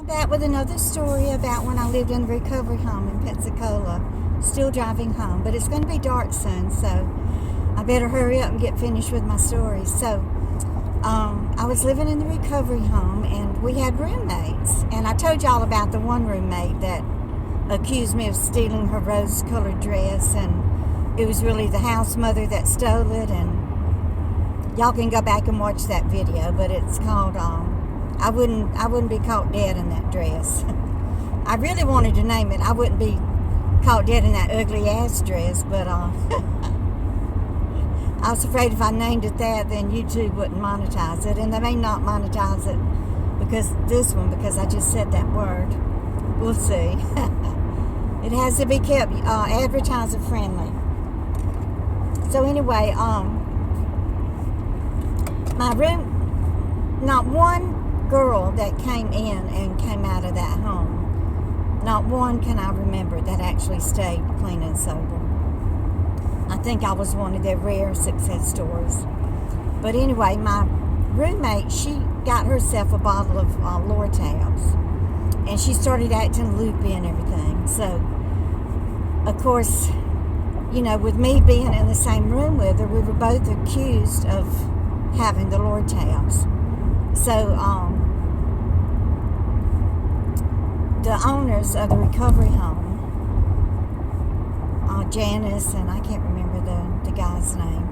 Back with another story about when I lived in a recovery home in Pensacola. Still driving home, but it's going to be dark soon, so I better hurry up and get finished with my story. So, I was living in the recovery home, and we had roommates. And I told y'all about the one roommate that accused me of stealing her rose-colored dress, and it was really the house mother that stole it. And y'all can go back and watch that video, but it's called I wouldn't be caught dead in that dress. I really wanted to name it. I wouldn't be caught dead in that ugly ass dress, but I was afraid if I named it that, then YouTube wouldn't monetize it, and they may not monetize it because I just said that word. We'll see. It has to be kept advertiser friendly. So anyway, my room, not one girl that came in and came out of that home, not one can I remember that actually stayed clean and sober. I think I was one of their rare success stories. But anyway, my roommate, she got herself a bottle of Lortabs, and she started acting loopy and everything. So, of course, with me being in the same room with her, we were both accused of having the Lortabs. So, the owners of the recovery home, Janice, and I can't remember the guy's name.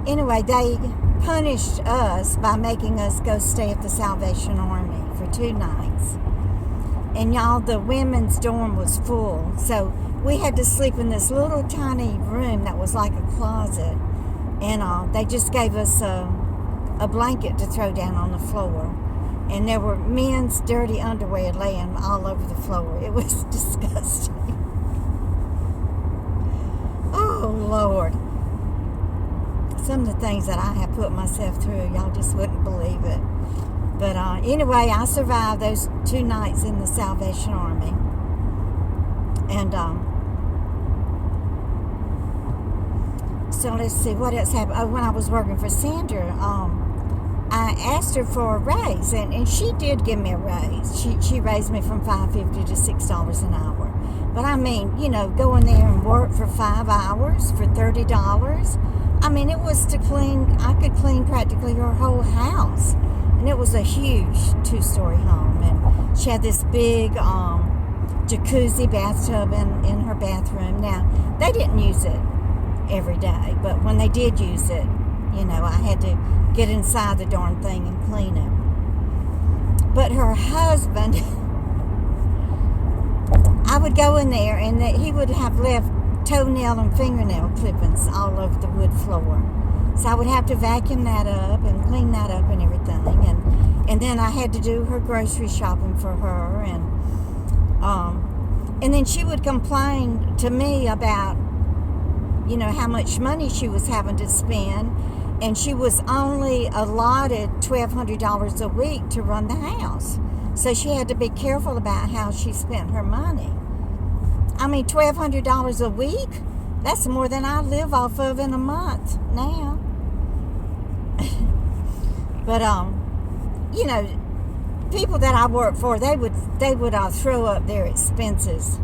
Anyway, they punished us by making us go stay at the Salvation Army for 2 nights. And y'all, the women's dorm was full, so we had to sleep in this little tiny room that was like a closet. And they just gave us a blanket to throw down on the floor. And there were men's dirty underwear laying all over the floor. It was disgusting. Oh, Lord. Some of the things that I have put myself through, y'all just wouldn't believe it. But anyway, I survived those 2 nights in the Salvation Army. And so let's see, what else happened? Oh, when I was working for Sandra, I asked her for a raise, and she did give me a raise. She raised me from $5.50 to $6 an hour. But I mean, going there and work for 5 hours for $30. I mean, it was to clean. I could clean practically her whole house, and it was a huge 2-story home. And she had this big jacuzzi bathtub in her bathroom. Now, they didn't use it every day, but when they did use it, I had to get inside the darn thing and clean it. But her husband, I would go in there and he would have left toenail and fingernail clippings all over the wood floor. So I would have to vacuum that up and clean that up and everything. And then I had to do her grocery shopping for her. And then she would complain to me about, how much money she was having to spend. And she was only allotted $1,200 a week to run the house. So she had to be careful about how she spent her money. I mean, $1,200 a week? That's more than I live off of in a month now. But, people that I work for, they would throw up their expenses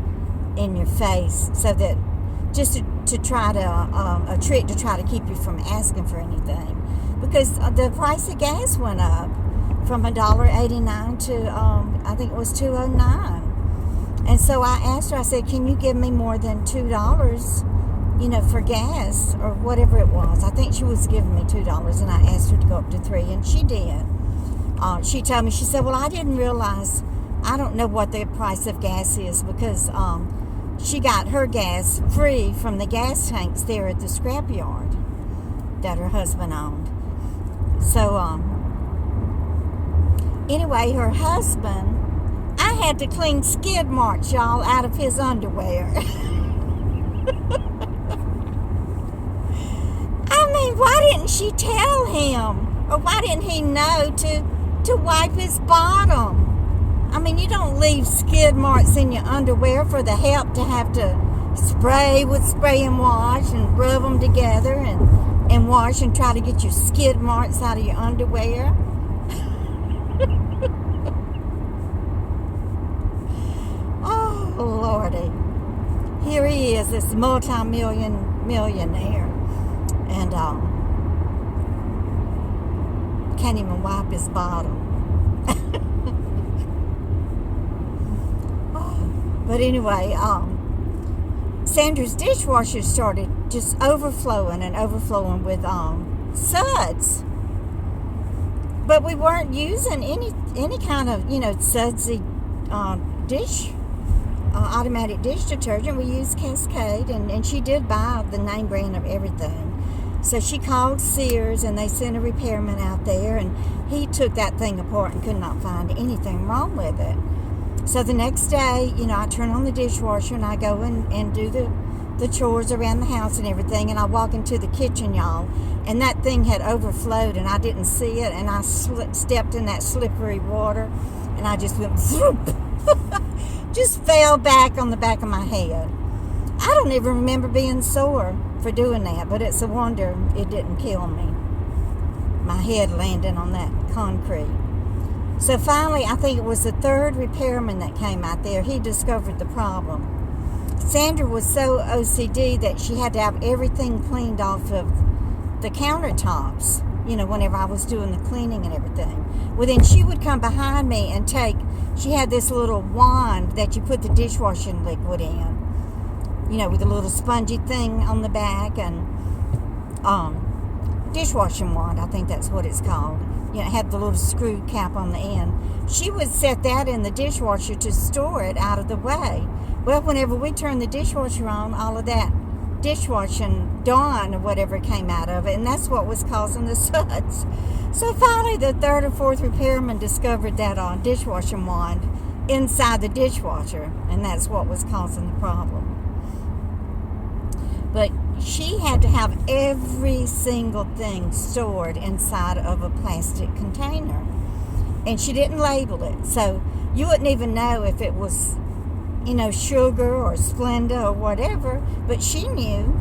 in your face so that just to try to, a trick to try to keep you from asking for anything. Because the price of gas went up from $1.89 to, I think it was $2.09. And so I asked her, I said, can you give me more than $2, for gas or whatever it was? I think she was giving me $2, and I asked her to go up to $3, and she did. She told me, she said, well, I didn't realize, I don't know what the price of gas is because, she got her gas free from the gas tanks there at the scrapyard that her husband owned. So, anyway, her husband, I had to clean skid marks, y'all, out of his underwear. I mean, why didn't she tell him? Or why didn't he know to wipe his bottom? I mean, you don't leave skid marks in your underwear for the help to have to spray with spray and wash and rub them together and wash and try to get your skid marks out of your underwear. somebody. Here he is, this millionaire, and can't even wipe his bottom. But anyway, Sandra's dishwasher started just overflowing with suds. But we weren't using any kind of, sudsy automatic dish detergent. We used Cascade, and she did buy the name brand of everything. So she called Sears, and they sent a repairman out there, and he took that thing apart and could not find anything wrong with it. So the next day, I turn on the dishwasher, and I go and do the chores around the house and everything, and I walk into the kitchen, y'all, and that thing had overflowed, and I didn't see it, and I stepped in that slippery water, and I just went zoop. Just fell back on the back of my head. I don't even remember being sore for doing that, but it's a wonder it didn't kill me. My head landing on that concrete. So finally, I think it was the third repairman that came out there. He discovered the problem. Sandra was so OCD that she had to have everything cleaned off of the countertops, whenever I was doing the cleaning and everything. Well, then she would come behind me and she had this little wand that you put the dishwashing liquid in, with a little spongy thing on the back, and dishwashing wand, I think that's what it's called. It had the little screw cap on the end. She would set that in the dishwasher to store it out of the way. Well, whenever we turned the dishwasher on, all of that dishwashing Dawn or whatever came out of it, and that's what was causing the suds. So finally, the third or fourth repairman discovered that dishwashing wand inside the dishwasher, and that's what was causing the problem. But she had to have every single thing stored inside of a plastic container, and she didn't label it, so you wouldn't even know if it was sugar or Splenda or whatever, but she knew.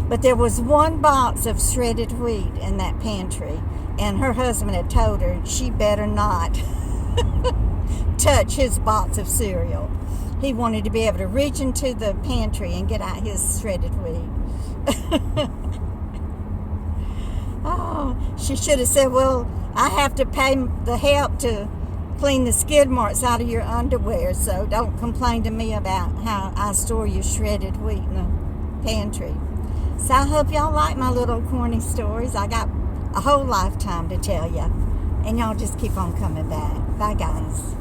But there was one box of shredded wheat in that pantry, and her husband had told her she better not touch his box of cereal. He wanted to be able to reach into the pantry and get out his shredded wheat. Oh, she should have said, well, I have to pay the help to clean the skid marks out of your underwear, so don't complain to me about how I store your shredded wheat in the pantry. So I hope y'all like my little corny stories. I got a whole lifetime to tell you, and y'all just keep on coming back. Bye, guys.